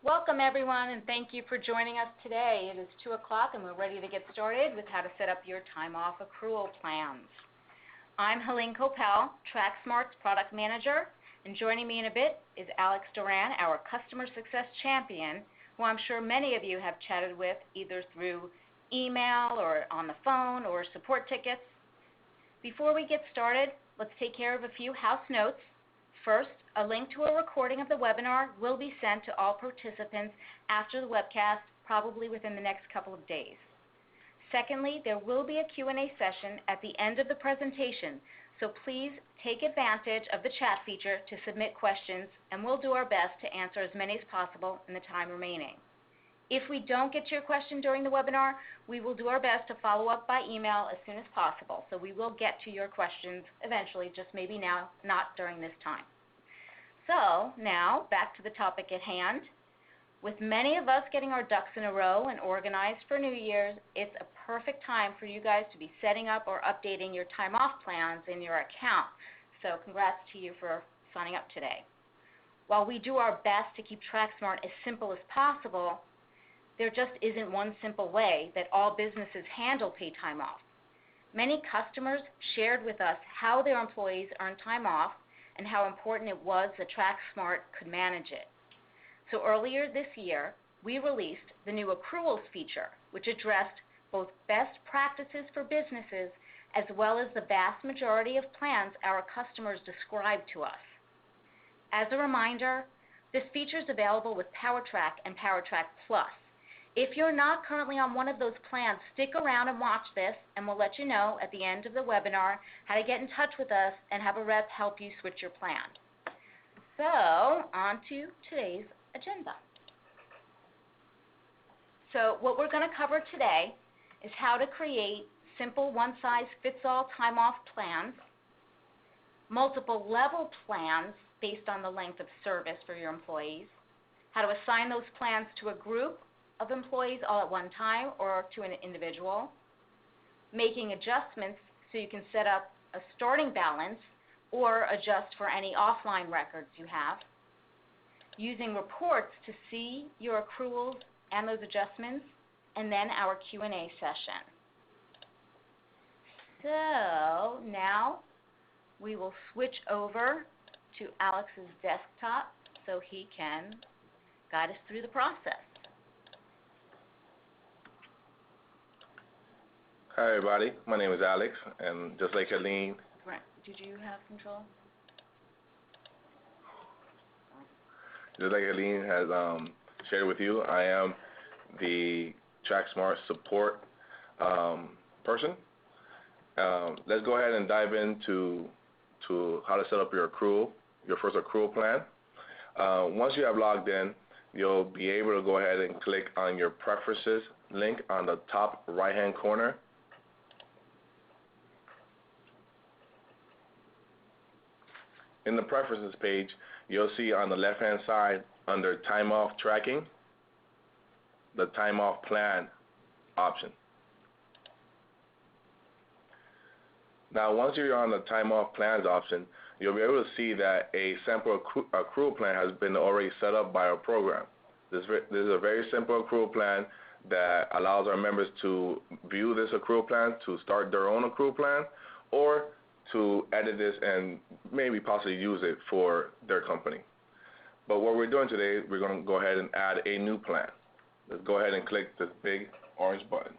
Welcome everyone, and thank you for joining us today. It is 2 o'clock and we're ready to get started with how to set up your time off accrual plans. I'm Helene Coppell, TrackSmart's product manager, and joining me in a bit is Alex Duran, our customer success champion, who I'm sure many of you have chatted with either through email or on the phone or support tickets. Before we get started, let's take care of a few house notes. First, a link to a recording of the webinar will be sent to all participants after the webcast, probably within the next couple of days. Secondly, there will be a Q&A session at the end of the presentation, so please take advantage of the chat feature to submit questions, and we'll do our best to answer as many as possible in the time remaining. If we don't get to your question during the webinar, we will do our best to follow up by email as soon as possible. So we will get to your questions eventually, just maybe now, not during this time. So now, back to the topic at hand. With many of us getting our ducks in a row and organized for New Year's, it's a perfect time for you guys to be setting up or updating your time off plans in your account. So congrats to you for signing up today. While we do our best to keep TrackSmart as simple as possible, there just isn't one simple way that all businesses handle paid time off. Many customers shared with us how their employees earn time off and how important it was that TrackSmart could manage it. So earlier this year, we released the new accruals feature, which addressed both best practices for businesses as well as the vast majority of plans our customers described to us. As a reminder, this feature is available with PowerTrack and PowerTrack Plus. If you're not currently on one of those plans, stick around and watch this, and we'll let you know at the end of the webinar how to get in touch with us and have a rep help you switch your plan. So, on to today's agenda. So, what we're going to cover today is how to create simple one-size-fits-all time-off plans, multiple level plans based on the length of service for your employees, how to assign those plans to a group of employees all at one time or to an individual, making adjustments so you can set up a starting balance or adjust for any offline records you have, using reports to see your accruals and those adjustments, and then our Q&A session. So now we will switch over to Alex's desktop so he can guide us through the process. Hi everybody, my name is Alex, and just like Helene. Right. Did you have control? Just like Helene has shared with you, I am the TrackSmart support person. Let's go ahead and dive into how to set up your first accrual plan. Once you have logged in, you'll be able to go ahead and click on your preferences link on the top right-hand corner. In the preferences page, you'll see on the left-hand side under time off tracking, the time off plan option. Now, once you're on the time off plans option, you'll be able to see that a sample accrual plan has been already set up by our program. This is a very simple accrual plan that allows our members to view this accrual plan, to start their own accrual plan, or to edit this and maybe possibly use it for their company. But what we're doing today, we're going to go ahead and add a new plan. Let's go ahead and click this big orange button.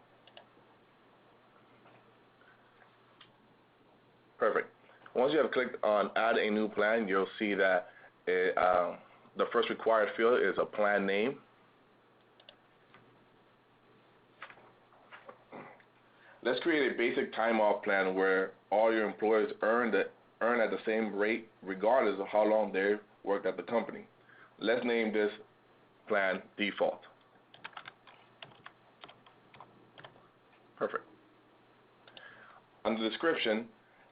Perfect. Once you have clicked on add a new plan, you'll see that the first required field is a plan name. Let's create a basic time off plan where all your employees earn at the same rate regardless of how long they've worked at the company. Let's name this plan default. Perfect. On the description,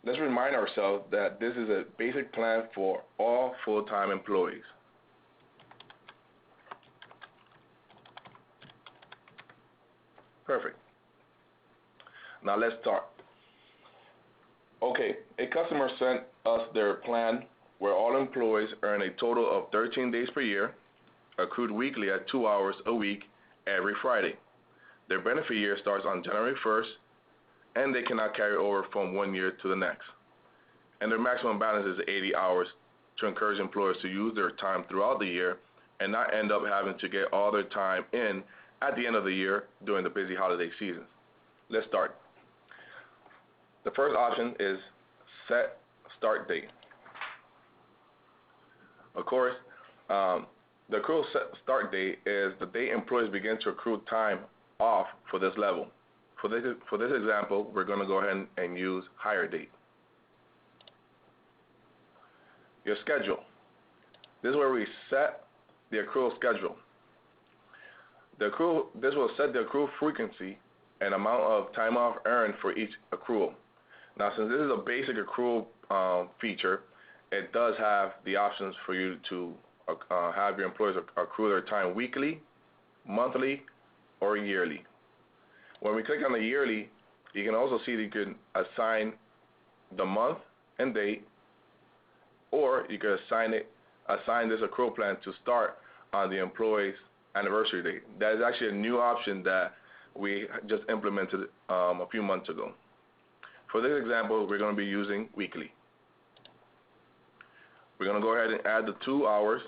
let's remind ourselves that this is a basic plan for all full-time employees. Perfect. Now let's start. Okay, a customer sent us their plan where all employees earn a total of 13 days per year. accrued weekly at 2 hours a week every Friday. Their benefit year starts on January 1st, and they cannot carry over from 1 year to the next. And their maximum balance is 80 hours to encourage employers to use their time throughout the year and not end up having to get all their time in at the end of the year during the busy holiday season. Let's start. The first option is set start date. Of course, the accrual start date is the date employees begin to accrue time off for this level. For this example, we're going to go ahead and use hire date. Your schedule. This is where we set the accrual schedule. This will set the accrual frequency and amount of time off earned for each accrual. Now, since this is a basic accrual feature, it does have the options for you to have your employees accrue their time weekly, monthly, or yearly. When we click on the yearly, you can also see that you can assign the month and date, or you can assign this accrual plan to start on the employee's anniversary date. That is actually a new option that we just implemented a few months ago. For this example, we're going to be using weekly. We're going to go ahead and add the 2 hours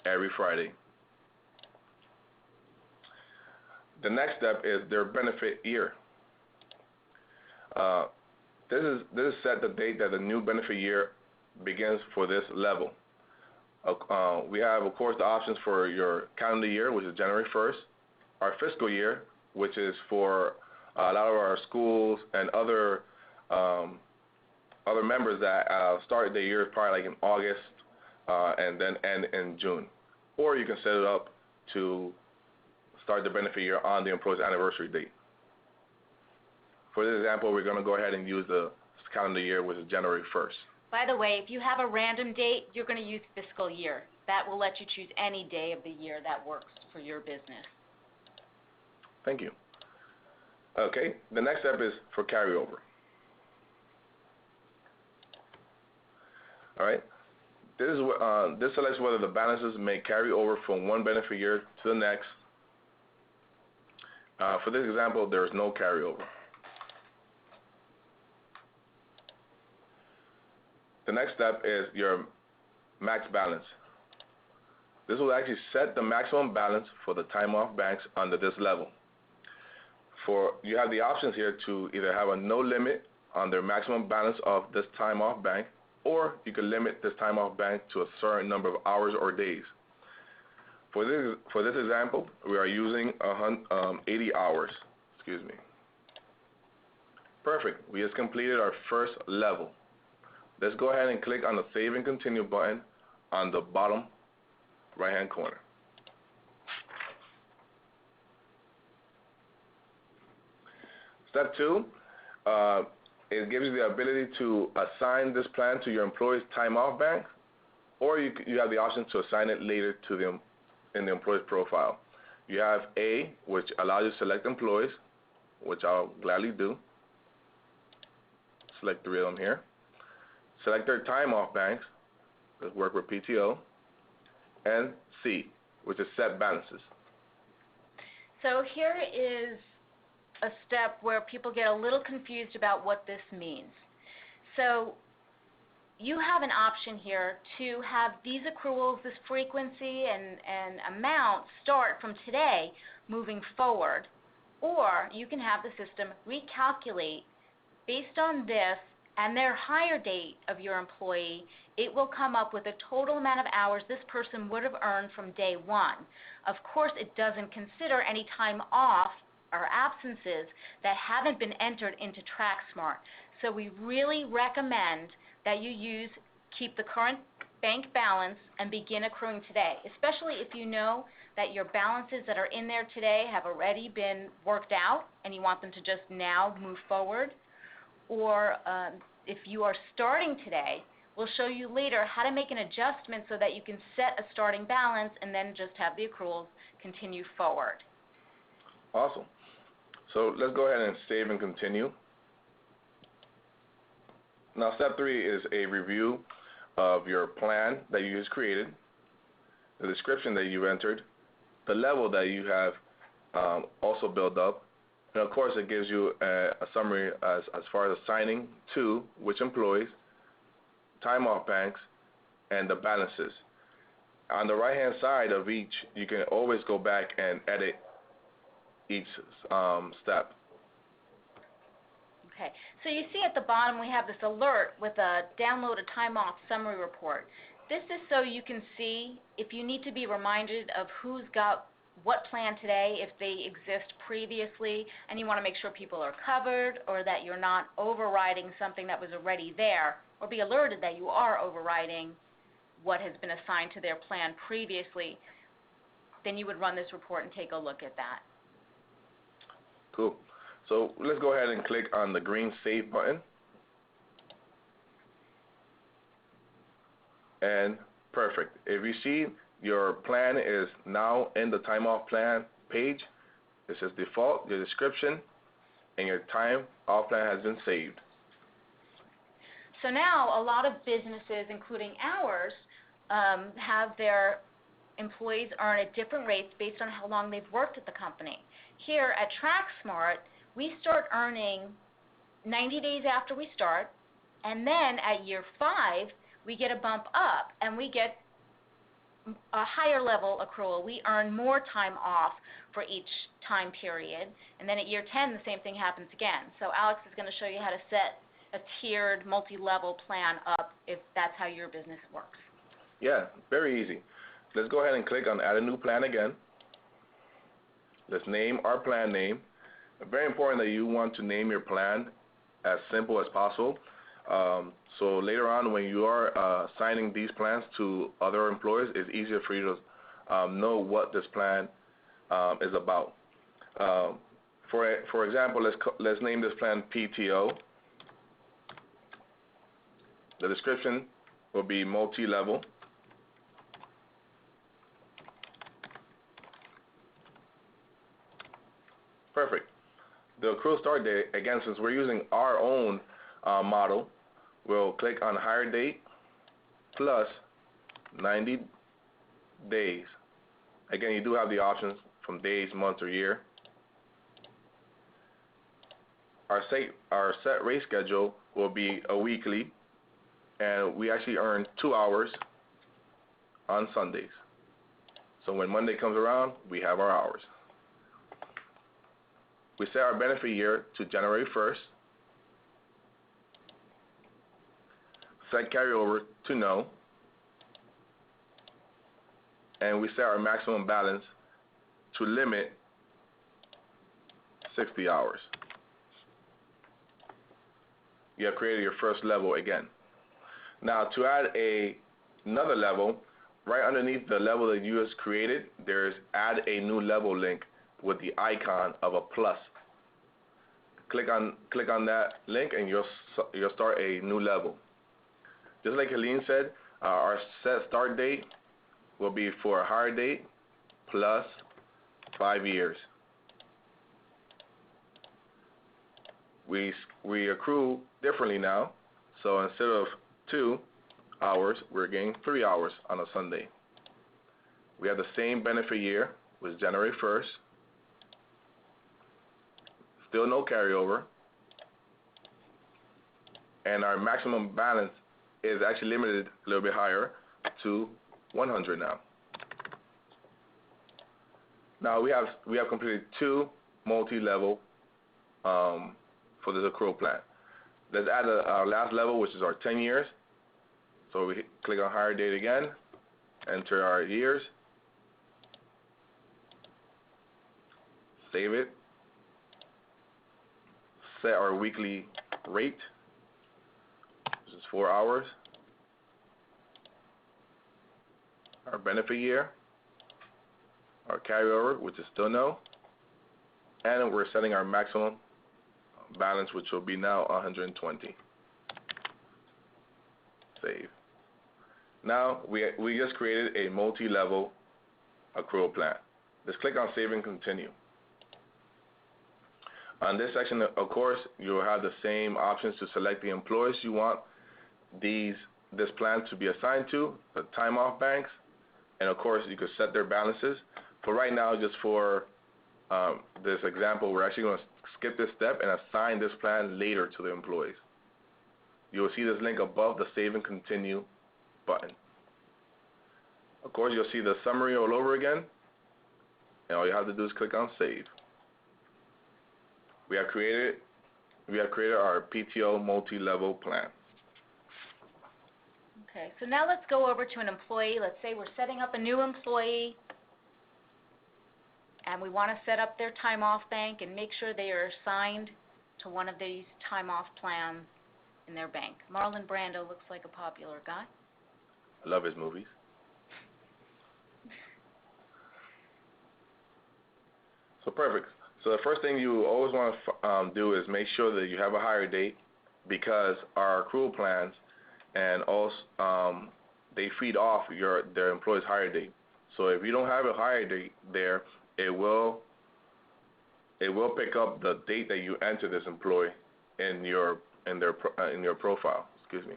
every Friday. The next step is their benefit year. This is set the date that the new benefit year begins for this level. We have, of course, the options for your calendar year, which is January 1st, our fiscal year, which is for a lot of our schools and other members that start their year probably like in August and then end in June. Or you can set it up to start the benefit year on the employee's anniversary date. For this example, we're going to go ahead and use the calendar year, which is January 1st. By the way, if you have a random date, you're going to use fiscal year. That will let you choose any day of the year that works for your business. Thank you. Okay, the next step is for carryover. All right, this selects whether the balances may carry over from one benefit year to the next. For this example, there is no carryover. The next step is your max balance. This will actually set the maximum balance for the time off banks under this level. You have the options here to either have a no limit on their maximum balance of this time off bank, or you can limit this time off bank to a certain number of hours or days. For this example, we are using 80 hours. Excuse me. Perfect. We just completed our first level. Let's go ahead and click on the Save and Continue button on the bottom right-hand corner. Step 2, it gives you the ability to assign this plan to your employee's time off bank, or you have the option to assign it later to them in the employee's profile. You have A, which allows you to select employees, which I'll gladly do. Select 3 of them here. Select their time off banks, let's work with PTO, and C, which is set balances. So here is a step where people get a little confused about what this means. So you have an option here to have these accruals, this frequency and amount start from today moving forward, or you can have the system recalculate based on this and their hire date of your employee. It will come up with a total amount of hours this person would have earned from day one. Of course, it doesn't consider any time off or absences that haven't been entered into TrackSmart. So we really recommend that you keep the current bank balance and begin accruing today, especially if you know that your balances that are in there today have already been worked out and you want them to just now move forward. Or if you are starting today, we'll show you later how to make an adjustment so that you can set a starting balance and then just have the accruals continue forward. Awesome. So let's go ahead and save and continue. Now, step 3 is a review of your plan that you just created, the description that you entered, the level that you have also built up, and of course it gives you a summary as far as assigning to which employees, time off banks, and the balances. On the right hand side of each, you can always go back and edit each step. Okay, so you see at the bottom we have this alert with a download a time off summary report. This is so you can see if you need to be reminded of who's got what plan today, if they exist previously, and you want to make sure people are covered or that you're not overriding something that was already there, or be alerted that you are overriding what has been assigned to their plan previously, then you would run this report and take a look at that. Cool. So let's go ahead and click on the green Save button. And perfect. If you see your plan is now in the time off plan page, it says default, your description, and your time off plan has been saved. So now a lot of businesses, including ours, have their employees earn at different rates based on how long they've worked at the company. Here at TrackSmart, we start earning 90 days after we start, and then at year 5, we get a bump up, and we get a higher level accrual. We earn more time off for each time period, and then at year 10, the same thing happens again. So Alex is going to show you how to set a tiered, multi-level plan up if that's how your business works. Yeah, very easy. Let's go ahead and click on Add a New Plan again. Let's name our plan name. Very important that you want to name your plan as simple as possible. So later on, when you are assigning these plans to other employees, it's easier for you to know what this plan is about. For example, let's name this plan PTO. The description will be multi-level. Perfect. The accrual start date, again, since we're using our own model, we'll click on hire date plus 90 days. Again, you do have the options from days, months, or year. Our set rate schedule will be a weekly, and we actually earn 2 hours on Sundays. So when Monday comes around, we have our hours. We set our benefit year to January 1st. Set carryover to no. And we set our maximum balance to limit 60 hours. You have created your first level again. Now to add another level, right underneath the level that you just created, there's add a new level link with the icon of a plus. Click on that link and you'll start a new level. Just like Helene said, our set start date will be for a hire date plus 5 years. We accrue differently now, so instead of 2 hours, we're getting 3 hours on a Sunday. We have the same benefit year, which is January 1st. Still no carryover. And our maximum balance is actually limited a little bit higher to 100 now. Now we have completed 2 multi-level for this accrual plan. Let's add our last level, which is our 10 years. So we click on hire date again, enter our years, save it, set our weekly rate, which is 4 hours, our benefit year, our carryover, which is still no, and we're setting our maximum balance, which will be now 120. Save. Now we just created a multi-level accrual plan. Let's click on Save and Continue. On this section, of course, you'll have the same options to select the employees you want these this plan to be assigned to, the time off banks, and of course you could set their balances. For right now, just for this example, we're actually going to skip this step and assign this plan later to the employees. You will see this link above the Save and Continue button. Of course, you'll see the summary all over again, and all you have to do is click on Save. We have created our PTO multi-level plan. Okay, so now let's go over to an employee. Let's say we're setting up a new employee, and we want to set up their time off bank and make sure they are assigned to one of these time off plans in their bank. Marlon Brando looks like a popular guy. I love his movies. So perfect. So the first thing you always want to do is make sure that you have a hire date, because our accrual plans and also they feed off their employee's hire date. So if you don't have a hire date there, it will pick up the date that you enter this employee in your profile. Excuse me.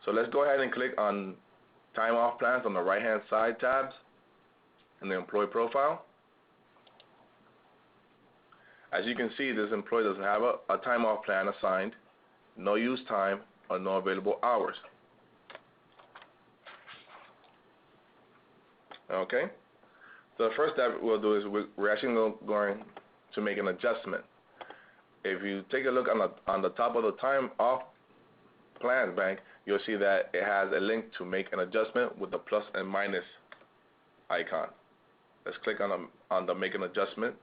So let's go ahead and click on time off plans on the right hand side tabs in the employee profile. As you can see, this employee doesn't have a time off plan assigned, no use time, or no available hours. Okay? So the first step we'll do is we're actually going to make an adjustment. If you take a look on the top of the time off plan bank, you'll see that it has a link to make an adjustment with the plus and minus icon. Let's click on the make an adjustment.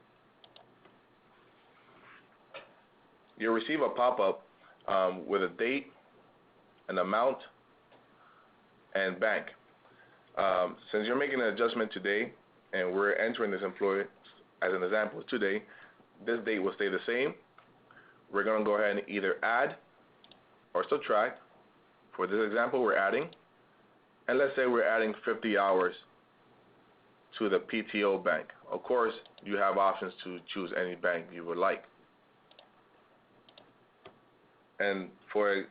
You'll receive a pop-up with a date, an amount, and bank. Since you're making an adjustment today, and we're entering this employee as an example today, this date will stay the same. We're going to go ahead and either add or subtract. For this example, we're adding, and let's say we're adding 50 hours to the PTO bank. Of course, you have options to choose any bank you would like. And for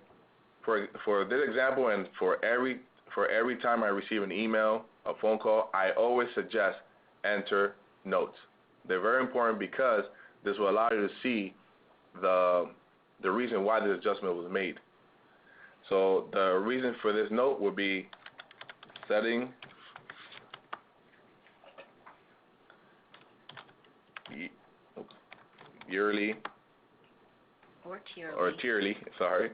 this example, and for every time I receive an email, a phone call, I always suggest enter notes. They're very important because this will allow you to see the reason why this adjustment was made. So the reason for this note would be setting yearly or tierly, sorry.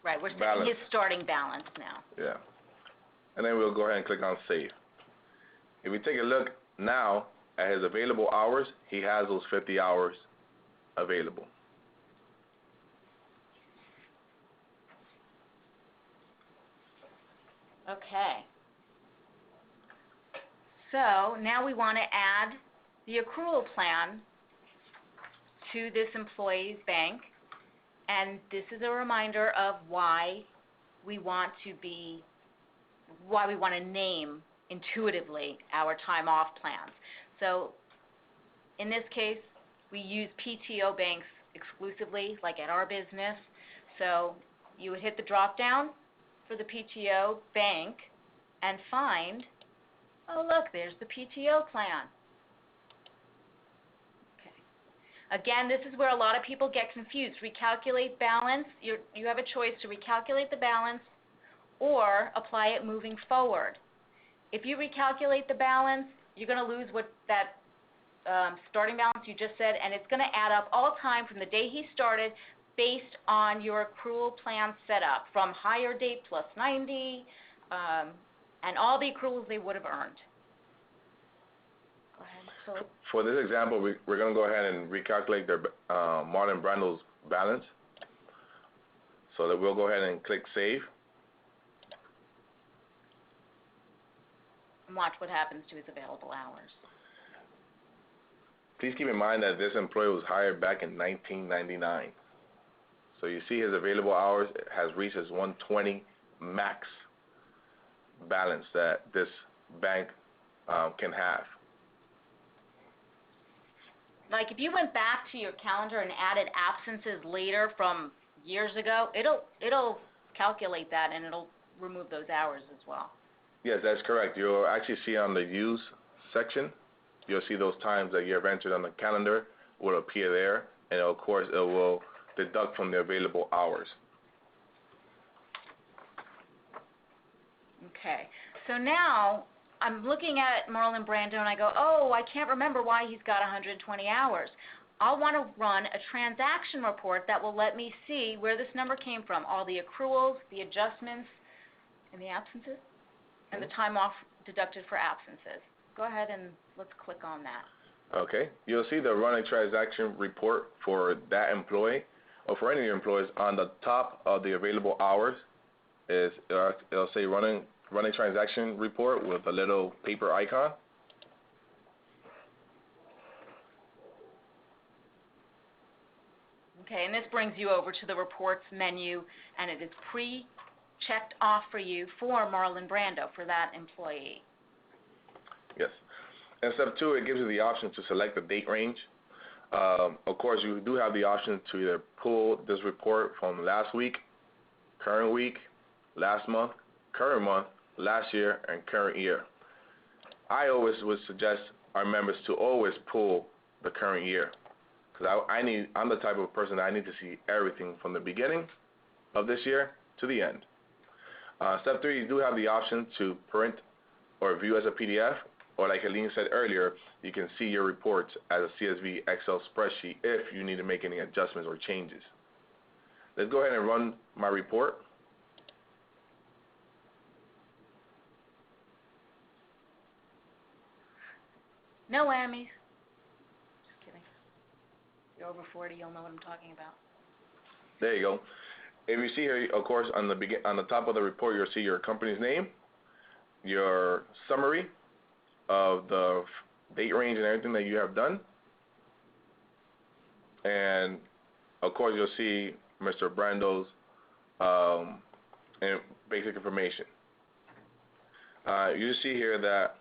Right, we're setting his starting balance now. Yeah. And then we'll go ahead and click on Save. If we take a look now at his available hours, he has those 50 hours available. Okay. So now we want to add the accrual plan to this employee's bank, and this is a reminder of why we want to name intuitively our time off plans. So in this case, we use PTO banks exclusively, like at our business. So you would hit the drop down for the PTO bank and find, oh look, there's the PTO plan. Okay. Again, this is where a lot of people get confused. Recalculate balance, you have a choice to recalculate the balance or apply it moving forward. If you recalculate the balance, you're going to lose what that starting balance you just said, and it's going to add up all time from the day he started based on your accrual plan setup, from hire date plus 90, and all the accruals they would have earned. Go ahead. So, for this example, we're going to go ahead and recalculate their Marlon Brando's balance. So that we'll go ahead and click Save. And watch what happens to his available hours. Please keep in mind that this employee was hired back in 1999. So you see his available hours has reached his 120 max balance that this bank can have. like if you went back to your calendar and added absences later from years ago, it'll calculate that and it'll remove those hours as well. Yes, that's correct. You'll actually see on the use section, you'll see those times that you have entered on the calendar will appear there, and of course it will deduct from the available hours. Okay, so now I'm looking at Marlon Brando and I go, oh, I can't remember why he's got 120 hours. I'll want to run a transaction report that will let me see where this number came from, all the accruals, the adjustments, and the absences, and the time off deducted for absences. Go ahead and let's click on that. Okay, you'll see the run a transaction report for that employee or for any of your employees. On the top of the available hours it'll say run a transaction report with a little paper icon. Okay, and this brings you over to the reports menu, and it is pre-checked off for you for Marlon Brando, for that employee. Yes. In step 2, it gives you the option to select the date range. Of course, you do have the option to either pull this report from last week, current week, last month, current month, last year, and current year. I always would suggest our members to always pull the current year, because I'm the type of person that I need to see everything from the beginning of this year to the end. Step 3, you do have the option to print or view as a PDF, or like Helene said earlier, you can see your reports as a CSV Excel spreadsheet if you need to make any adjustments or changes. Let's go ahead and run my report. No whammies. Just kidding. If you're over 40, you'll know what I'm talking about. There you go. If you see here, of course, on the top of the report, you'll see your company's name, your summary of the date range and everything that you have done, and of course you'll see Mr. Brando's basic information. You see here that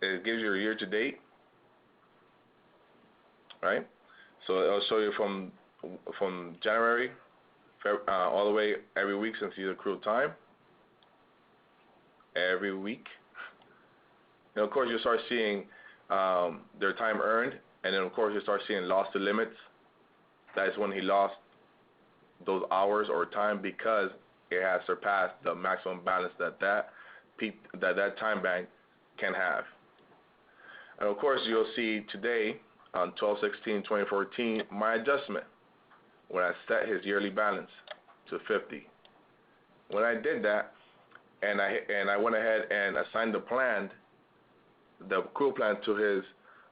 it gives you a year to date, right? So it'll show you from January all the way every week since he's accrued time, every week. And of course you start seeing their time earned, and then of course you start seeing loss to limits. That is when he lost those hours or time because it has surpassed the maximum balance that time bank can have. And of course you'll see today on 12/16/2014 my adjustment when I set his yearly balance to 50. When I did that, and I went ahead and assigned the accrual plan to his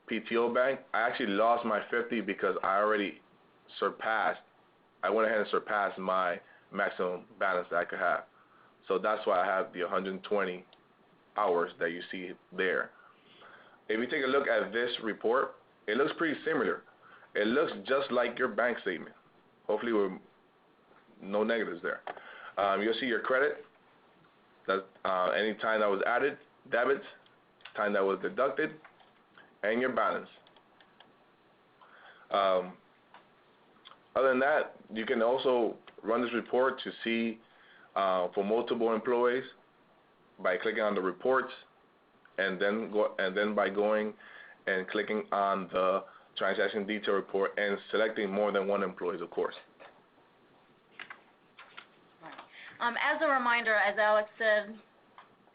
PTO bank, I actually lost my 50 because I went ahead and surpassed my maximum balance that I could have. So that's why I have the 120 hours that you see there. If you take a look at this report, it looks pretty similar. It looks just like your bank statement. Hopefully with no negatives there. You'll see your credit, that's any time that was added, debits, time that was deducted, and your balance. Other than that, you can also run this report to see for multiple employees by clicking on the reports, and then by going and clicking on the transaction detail report and selecting more than one employee, of course. As a reminder, as Alex said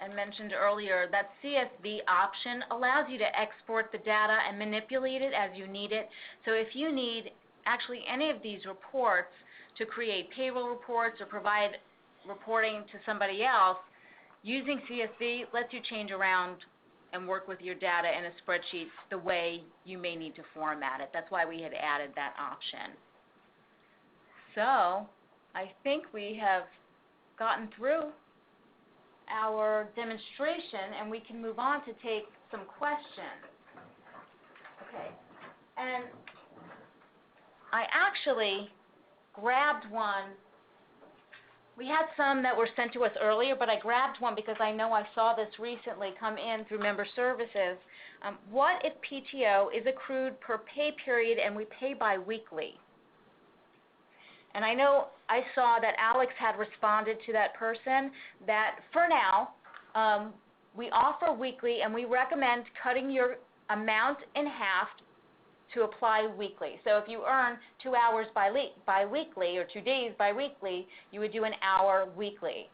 and mentioned earlier, that CSV option allows you to export the data and manipulate it as you need it. So if you need actually any of these reports to create payroll reports or provide reporting to somebody else, using CSV lets you change around and work with your data in a spreadsheet the way you may need to format it. That's why we had added that option. So I think we have gotten through our demonstration and we can move on to take some questions. Okay, and I actually grabbed one We had some that were sent to us earlier, but I grabbed one because I know I saw this recently come in through member services. What if PTO is accrued per pay period and we pay bi-weekly? And I know I saw that Alex had responded to that person that for now, we offer weekly and we recommend cutting your amount in half to apply weekly. So if you earn 2 hours bi-weekly or 2 days bi-weekly, you would do an hour weekly.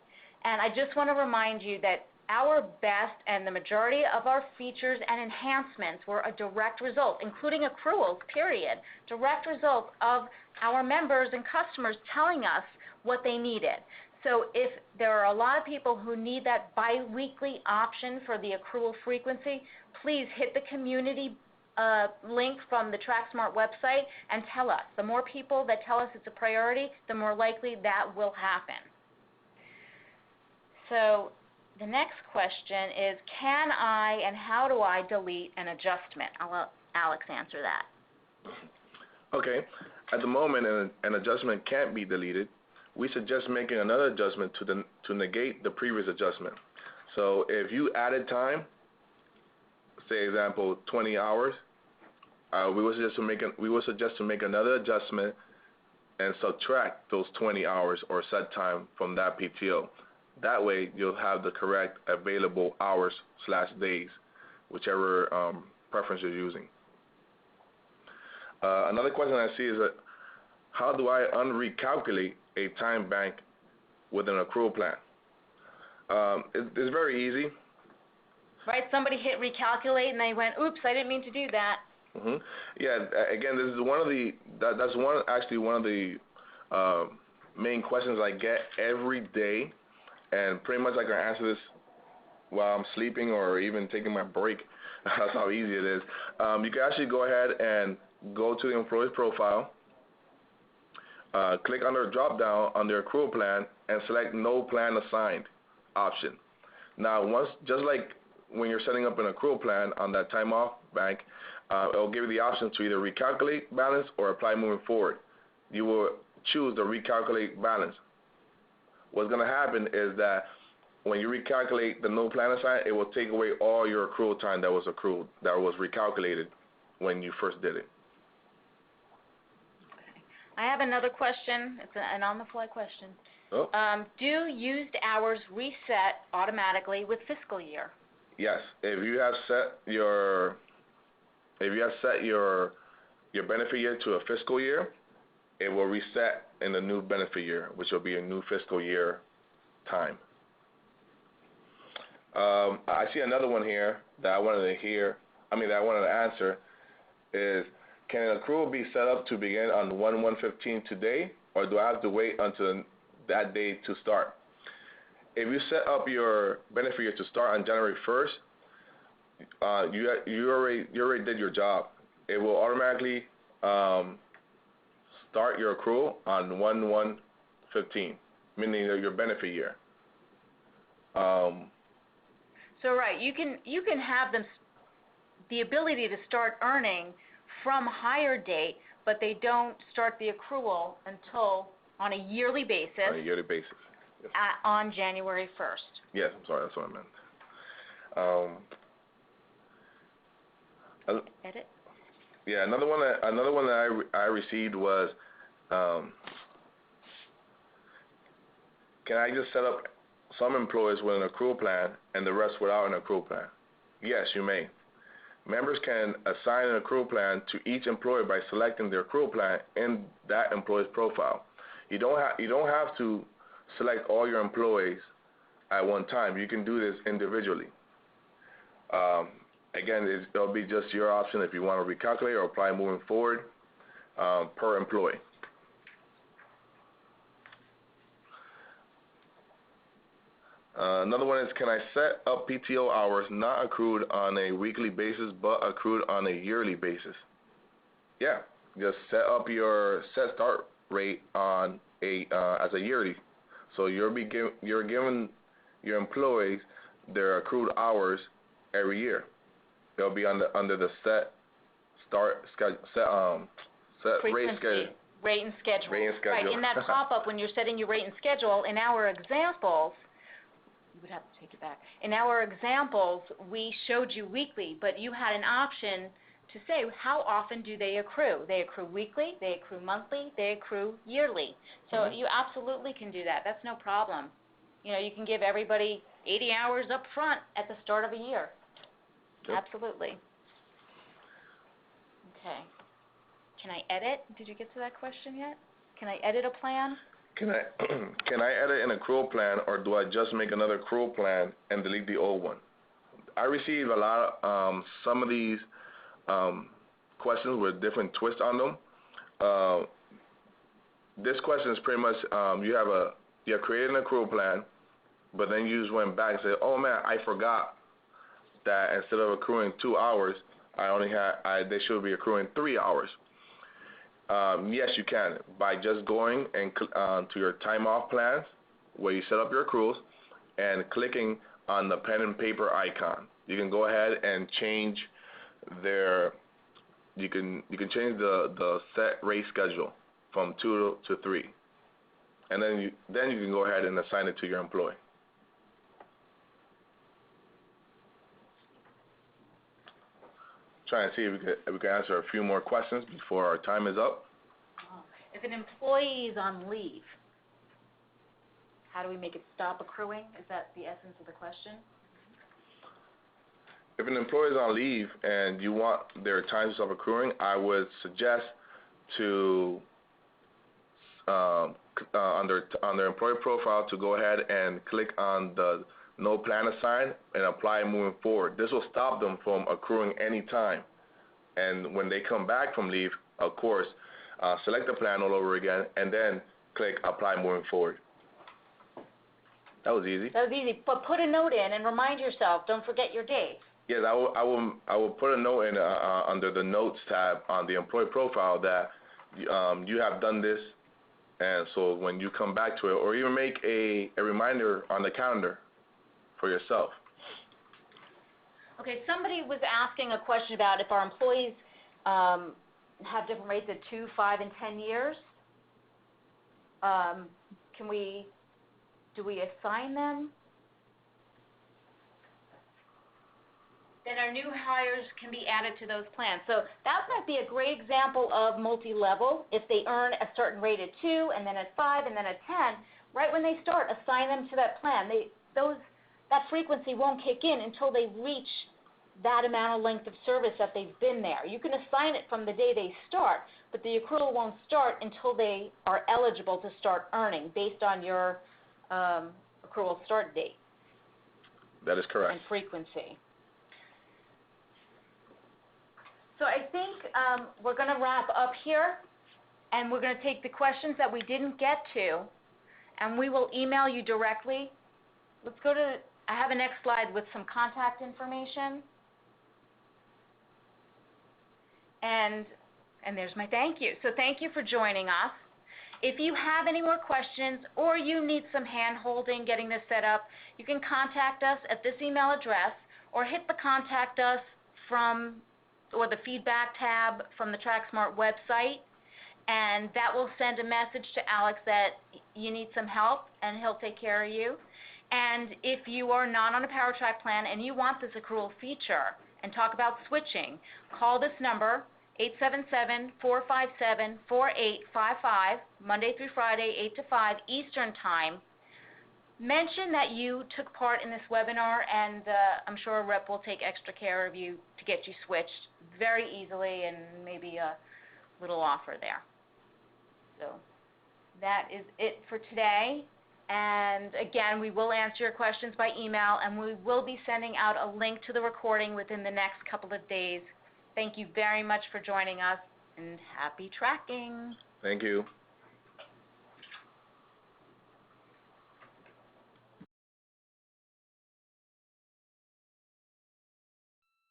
And I just want to remind you that our best and the majority of our features and enhancements were a direct result, including accruals, period, direct result of our members and customers telling us what they needed. So if there are a lot of people who need that bi-weekly option for the accrual frequency, please hit the community link from the TrackSmart website and tell us. The more people that tell us it's a priority, the more likely that will happen. So the next question is, can I and how do I delete an adjustment? I'll let Alex answer that. Okay. At the moment, an adjustment can't be deleted. We suggest making another adjustment to negate the previous adjustment. So if you added time, say example 20 hours, we would suggest to make another adjustment and subtract those 20 hours or set time from that PTO. That way you'll have the correct available hours/days, whichever preference you're using. Another question I see is that how do I unrecalculate a time bank with an accrual plan? It's very easy. Right, somebody hit recalculate and they went, oops, I didn't mean to do that. Mm-hmm. Yeah, again, this is one of the, that's one of the main questions I get every day, and pretty much I can answer this while I'm sleeping or even taking my break. That's how easy it is. You can actually go ahead and go to the employee's profile, click under drop down under accrual plan, and select no plan assigned option. Now, just like when you're setting up an accrual plan on that time off bank, it'll give you the option to either recalculate balance or apply moving forward. You will choose the recalculate balance. What's going to happen is that when you recalculate the no plan assigned, it will take away all your accrual time that was accrued, that was recalculated when you first did it. I have another question. It's an on-the-fly question. Oh. Do used hours reset automatically with fiscal year? Yes. If you have set your benefit year to a fiscal year, it will reset in the new benefit year, which will be a new fiscal year time. I see another one here that I wanted to answer is, can an accrual be set up to begin on 1/1/15 today, or do I have to wait until that day to start? If you set up your benefit year to start on January 1st, you already did your job. It will automatically start your accrual on 1/1/15, meaning your benefit year. So right, you can have them the ability to start earning from higher date, but they don't start the accrual until on a yearly basis. On a yearly basis. Yes. On January 1st. Yes, I'm sorry, that's what I meant. Edit. Yeah, another one that I received was, can I just set up some employees with an accrual plan and the rest without an accrual plan? Yes, you may. Members can assign an accrual plan to each employee by selecting their accrual plan in that employee's profile. You don't have to select all your employees at one time. You can do this individually. Again, it'll be just your option if you want to recalculate or apply moving forward per employee. Another one is, can I set up PTO hours not accrued on a weekly basis but accrued on a yearly basis? Yeah, just set up your set start rate on as a yearly. So you're giving your employees their accrued hours every year. They'll be under the set rate schedule. Rate and schedule. Rate and schedule. Right, in that pop-up when you're setting your rate and schedule, in our examples, you would have to take it back. In our examples, we showed you weekly, but you had an option to say how often do they accrue. They accrue weekly, they accrue monthly, they accrue yearly. So you absolutely can do that. That's no problem. You know, you can give everybody 80 hours up front at the start of a year. Yep. Absolutely. Okay. Can I edit? Did you get to that question yet? Can I edit a plan? Can I can I edit an accrual plan, or do I just make another accrual plan and delete the old one? I receive a lot of some of these questions with different twists on them. This question is pretty much you have created an accrual plan, but then you just went back and said, oh man, I forgot that instead of accruing 2 hours, they should be accruing 3 hours. Yes, you can, by just going and to your time off plans where you set up your accruals and clicking on the pen and paper icon. You can go ahead and change you can change the set rate schedule from 2 to 3, and then you can go ahead and assign it to your employee. Try and see if we can answer a few more questions before our time is up. If an employee is on leave, how do we make it stop accruing? Is that the essence of the question? If an employee is on leave and you want their time to stop accruing, I would suggest to on their employee profile to go ahead and click on the no plan assigned and apply moving forward. This will stop them from accruing any time. And when they come back from leave, of course, select the plan all over again and then click apply moving forward. That was easy. That was easy, but put a note in and remind yourself, don't forget your dates. Yes, I will put a note in under the notes tab on the employee profile that you have done this, and so when you come back to it, or even make a reminder on the calendar for yourself. Okay, somebody was asking a question about if our employees have different rates at 2, 5, and 10 years. Do we assign them? Then our new hires can be added to those plans. So that might be a great example of multi-level. If they earn a certain rate at 2, and then at 5, and then at 10, right when they start, assign them to that plan. That frequency won't kick in until they reach that amount of length of service that they've been there. You can assign it from the day they start, but the accrual won't start until they are eligible to start earning based on your accrual start date. That is correct. And frequency. So I think we're going to wrap up here, and we're going to take the questions that we didn't get to, and we will email you directly. Let's go to, I have a next slide with some contact information. And there's my thank you. So thank you for joining us. If you have any more questions or you need some hand-holding getting this set up, you can contact us at this email address or hit the contact us or the feedback tab from the TrackSmart website, and that will send a message to Alex that you need some help, and he'll take care of you. And if you are not on a Power Track plan and you want this accrual feature and talk about switching, call this number, 877-457-4855, Monday through Friday, 8 to 5 Eastern Time. Mention that you took part in this webinar, and I'm sure a rep will take extra care of you to get you switched very easily, and maybe a little offer there. So that is it for today. And again, we will answer your questions by email, and we will be sending out a link to the recording within the next couple of days. Thank you very much for joining us, and happy tracking. Thank you.